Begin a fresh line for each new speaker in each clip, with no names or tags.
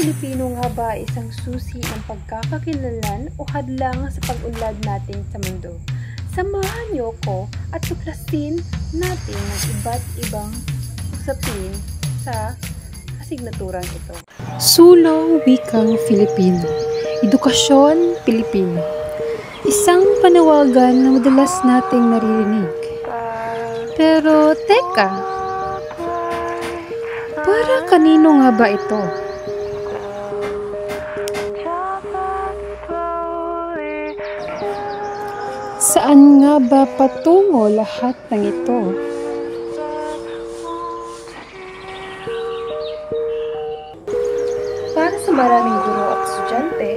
Filipino nga ba ay isang susi ng pagkakakilanlan o hadlang sa pag-unlad natin sa mundo? Samahan niyo ko at tuklasin natin ang iba't ibang usapin sa asignaturang ito. Sulong Wikang Filipino, Edukasyon Pilipino. Isang panawagan na madalas nating naririnig. Pero teka, para kanino nga ba ito? Saan nga ba patungo lahat ng ito? Para sa maraming guro at estudyante,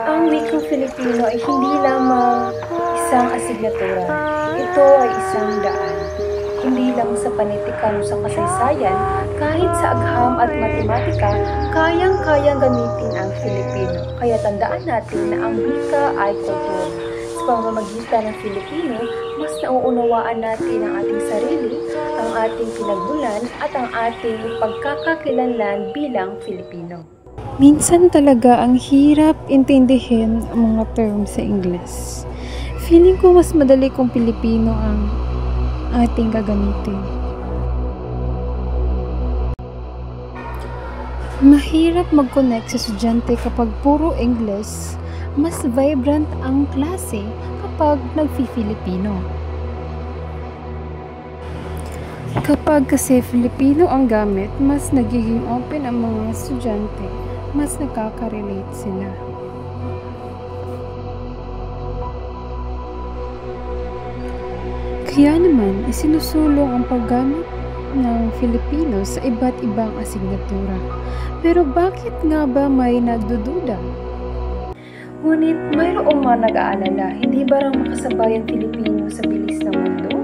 ang wikang Filipino ay hindi lamang isang asignatura. Ito ay isang daan. Hindi lang sa panitikan o sa kasaysayan, kahit sa agham at matematika, kayang-kayang gamitin ang Filipino. Kaya tandaan natin na ang wika ay kultura. Sa pamamagitan ng Filipino, mas nauunawaan natin ang ating sarili, ang ating pinagmulan, at ang ating pagkakakilanlan bilang Filipino. Minsan talaga ang hirap intindihin ang mga terms sa Ingles. Feeling ko mas madali kung Filipino ang ating gagamitin. Mahirap mag-connect sa estudyante kapag puro English. Mas vibrant ang klase kapag nagfi-Filipino. Kapag kasi Filipino ang gamit, mas nagiging open ang mga estudyante. Mas nakaka-relate sila. Kaya naman, isinusulong ang paggamit ng Filipino sa iba't ibang asignatura. Pero bakit nga ba may nagdududa? Ngunit mayroong mga nag-aalala, hindi ba raw makasabay ang Filipino sa bilis ng mundo?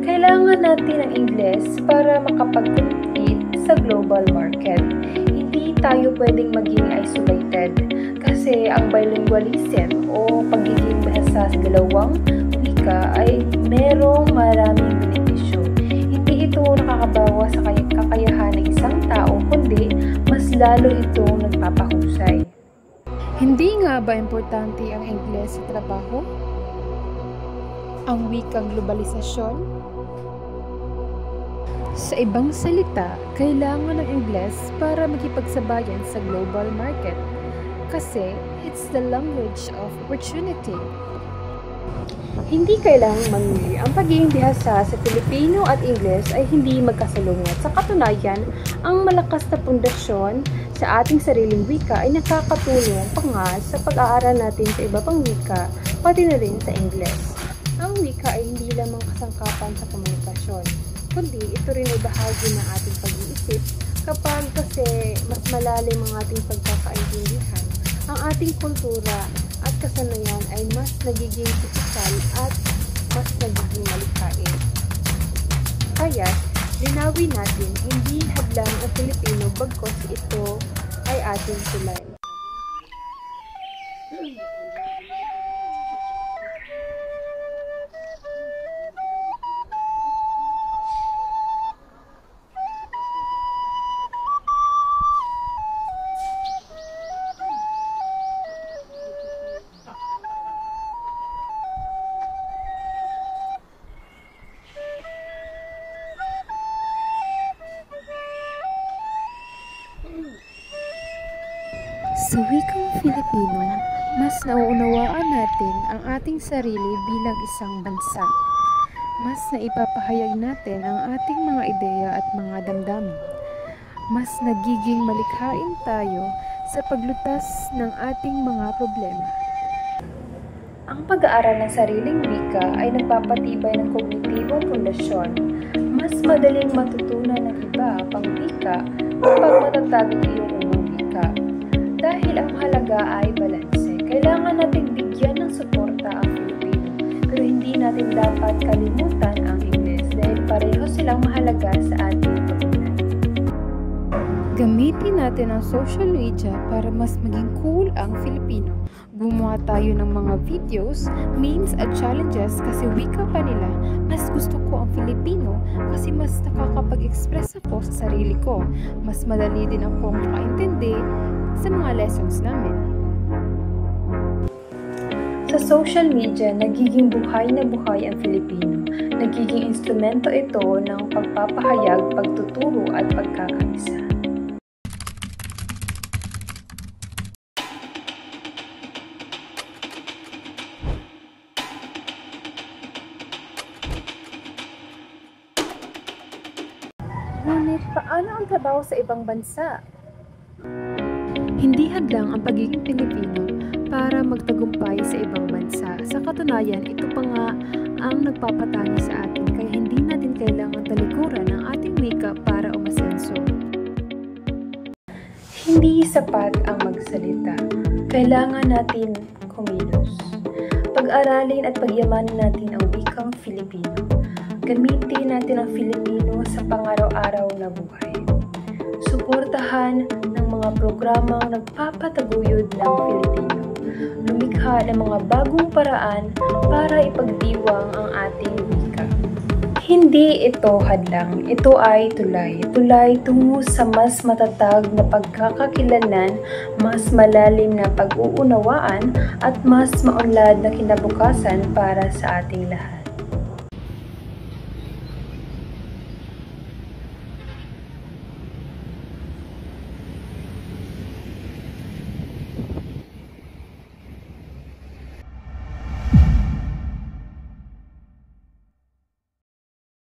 Kailangan natin ang Ingles para makapag-compete sa global market. Hindi tayo pwedeng maging isolated kasi ang bilingualism o pagiging bahasa sa dalawang wika ay merong maraming benepisyo. Hindi ito nakakabawa sa kakayahan ng isang tao, kundi mas lalo itong nagpapahusay. Hindi nga ba importante ang Ingles sa trabaho? Ang wikang globalisasyon? Sa ibang salita, kailangan ng Ingles para makipagsabayan sa global market kasi it's the language of opportunity. Hindi kailangang mamili. Ang pagiging bihasa sa Filipino at Ingles ay hindi magkasalungat. Sa katunayan, ang malakas na pundasyon sa ating sariling wika ay nakakatulong pa nga sa pag-aaral natin sa iba pang wika, pati na rin sa Ingles. Ang wika ay hindi lamang kasangkapan sa komunikasyon, kundi ito rin ay bahagi ng ating pag-iisip kapag kasi mas malalim ang ating pagkakaintindihan. Ang ating kultura at kasanayan ay mas nagiging pisikal at mas nagiging malikhain. Kaya, linawin natin, hindi hadlang ang Filipino bagkos ito ay ating tulay. Sa wikang Filipino, mas nauunawaan natin ang ating sarili bilang isang bansa. Mas naipapahayag natin ang ating mga ideya at mga damdamin. Mas nagiging malikhain tayo sa paglutas ng ating mga problema. Ang pag-aaral ng sariling wika ay nagpapatibay ng kognitibong pundasyon. Mas madaling matutunan ng iba pang wika kapag matatag ang iyong unang wika. Dahil ang mahalaga ay balanse, kailangan natin bigyan ng suporta ang Filipino. Pero hindi natin dapat kalimutan ang Ingles dahil pareho silang mahalaga sa ating pag-unan. Gamitin natin ang social media para mas maging cool ang Filipino. Gumawa tayo ng mga videos, memes at challenges kasi wika pa nila. Mas gusto ko ang Filipino kasi mas nakakapag-express ako sa sarili ko. Mas madali din akong makaintindi sa mga lessons namin.
Sa social media, nagiging buhay na buhay ang Filipino. Nagiging instrumento ito ng pagpapahayag, pagtuturo at pagkakaisa.
Ngunit paano ang trabaho sa ibang bansa?
Hindi hadlang ang pagiging Pilipino para magtagumpay sa ibang bansa. Sa katunayan, ito pa nga ang nagpapatangi sa atin kaya hindi natin kailangan talikuran ang ating wika para umasenso. Hindi sapat ang magsalita. Kailangan natin kumilos. Pag-aralin at pagyamanin natin ang wikang Filipino. Gamitin natin ang Filipino sa pang-araw-araw na buhay. Suportahan ng mga programang nagpapataguyod ng Filipino. Lumikha ng mga bagong paraan para ipagdiwang ang ating wika. Hindi ito hadlang, ito ay tulay. Tulay tungo sa mas matatag na pagkakakilanlan, mas malalim na pag-uunawaan, at mas maunlad na kinabukasan para sa ating lahat.